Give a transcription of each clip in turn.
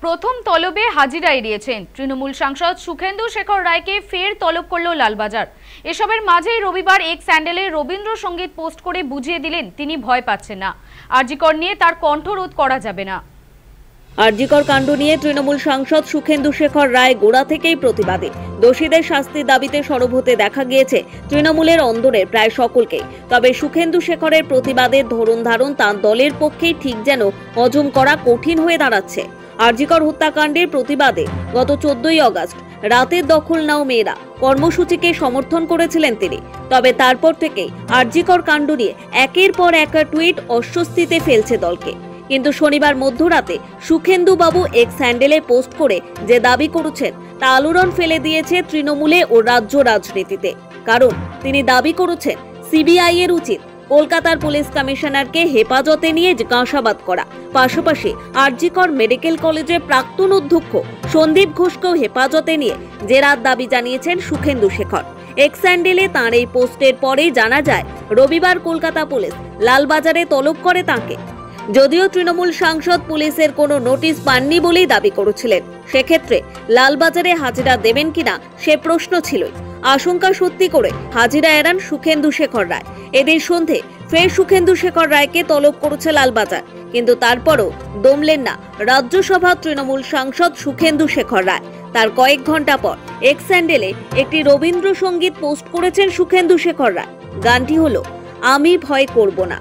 প্রথম তলবে হাজিরা এড়িয়েছেন তৃণমূল সাংসদ সুখেন্দু শেখর রায়কে ফের তলব করল লালবাজার। এসবের মাঝেই রবিবার এক স্যান্ডেলে রবীন্দ্রসঙ্গীত পোস্ট করে বুঝিয়ে দিলেন তিনি ভয় পাচ্ছেন না, আরজিকর নিয়ে তার কণ্ঠরোধ করা যাবে না। আরজিকর কাণ্ড নিয়ে তৃণমূল সাংসদ সুখেন্দু শেখর রায় গোড়া থেকেই প্রতিবাদী। দোষীদের শাস্তির দাবিতে সরব হতে দেখা গিয়েছে তৃণমূলের অন্দরের প্রায় সকলকেই। তবে সুখেন্দু শেখরের প্রতিবাদের ধরন ধারণ তাঁর দলের পক্ষেই ঠিক যেন হজম করা কঠিন হয়ে দাঁড়াচ্ছে। আরজিকর হত্যাকাণ্ডের প্রতিবাদে গত 14ই আগস্ট রাতের দখল নাও মেয়েরা কর্মসূচিকে সমর্থন করেছিলেন তিনি। তবে তারপর থেকেই আরজিকর কাণ্ড নিয়ে একের পর এক টুইট অস্বস্তিতে ফেলছে দলকে। কিন্তু শনিবার মধ্যরাতে সুখেন্দু বাবু এক স্যান্ডেলে পোস্ট করে যে দাবি করেছেন তা আলোড়ন ফেলে দিয়েছে তৃণমূলে ও রাজ্য রাজনীতিতে। কারণ তিনি দাবি করেছেন সিবিআই এর উচিত কলকাতার পুলিশ কমিশনারকে হেফাজতে নিয়ে জিজ্ঞাসাবাদ করা, পাশাপাশি আরজিকর মেডিকেল কলেজের প্রাক্তন অধ্যক্ষ সন্দীপ ঘোষকেও হেফাজতে নিয়ে জেরার দাবি জানিয়েছেন সুখেন্দু শেখর। এক স্যান্ডেলে তাঁর এই পোস্টের পরেই জানা যায় রবিবার কলকাতা পুলিশ লালবাজারে তলব করে তাঁকে। যদিও তৃণমূল সাংসদ পুলিশের কোনো নোটিশ পাননি বলেই দাবি করেছিলেন, সেক্ষেত্রে লালবাজারে হাজিরা দেবেন কিনা সে প্রশ্ন ছিলই। আশঙ্কা সত্যি করে হাজিরা এড়ান সুখেন্দু শেখর রায়। এদিন সন্ধে ফের সুখেন্দু শেখর রায়কে তলব করেছে লালবাজার, কিন্তু তারপরও দমলেন না রাজ্যসভা তৃণমূল সাংসদ সুখেন্দু শেখর রায়। তার কয়েক ঘন্টা পর এক স্যান্ডেলে একটি রবীন্দ্রসঙ্গীত পোস্ট করেছেন সুখেন্দু শেখর রায়। গানটি হলো আমি ভয় করব না।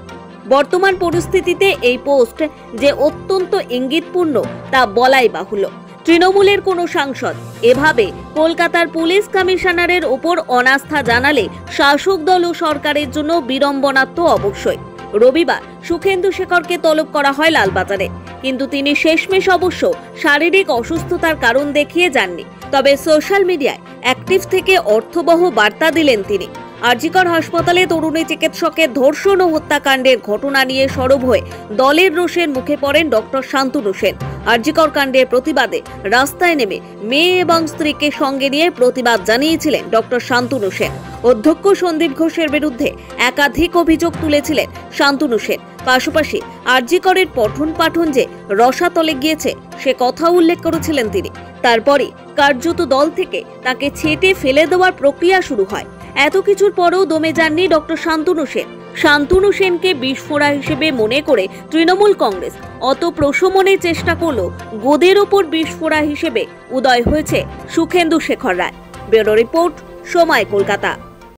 বর্তমান পরিস্থিতিতে এই পোস্ট যে অত্যন্ত ইঙ্গিতপূর্ণ তা বলাই বাহুল্য। তৃণমূলের কোনো সাংসদ এভাবে কলকাতার পুলিশ কমিশনারের ওপর অনাস্থা জানালে শাসক দল ও সরকারের জন্য বিড়ম্বনা তো অবশ্যই। রবিবার সুখেন্দু শেখরকে তলব করা হয় লালবাজারে, কিন্তু তিনি শেষমেশ অবশ্য শারীরিক অসুস্থতার কারণ দেখিয়ে যাননি। তবে সোশ্যাল মিডিয়ায় অ্যাক্টিভ থেকে অর্থবহ বার্তা দিলেন তিনি। আরজিকর হাসপাতালে তরুণী চিকিৎসকের ধর্ষণ ও হত্যাকাণ্ডের ঘটনা নিয়ে সরব হয়ে দলের রোষের মুখে পড়েন ডক্টর শান্তনু সেন। আরজিকর কাণ্ডের প্রতিবাদে রাস্তায় নেমে মেয়ে এবং স্ত্রীকে সঙ্গে নিয়ে প্রতিবাদ জানিয়েছিলেন ডক্টর শান্তনু সেন। অধ্যক্ষ সন্দীপ ঘোষের বিরুদ্ধে একাধিক অভিযোগ তুলেছিলেন শান্তনু সেন। পাশাপাশি আরজিকরের পঠন পাঠন যে রসাতলে গিয়েছে সে কথা উল্লেখ করেছিলেন তিনি। তারপরে কার্যত দল থেকে তাকে ছেঁটে ফেলে দেওয়ার প্রক্রিয়া শুরু হয়। এত কিছুর পরেও দমে যাননি ডক্টর শান্তনু সেন। শান্তনু সেনকে বিস্ফোরা হিসেবে মনে করে তৃণমূল কংগ্রেস অত প্রশমনের চেষ্টা করলেও গোদের ওপর বিস্ফোরা হিসেবে উদয় হয়েছে সুখেন্দু শেখর রায়। ব্যুরো রিপোর্ট, সময়, কলকাতা।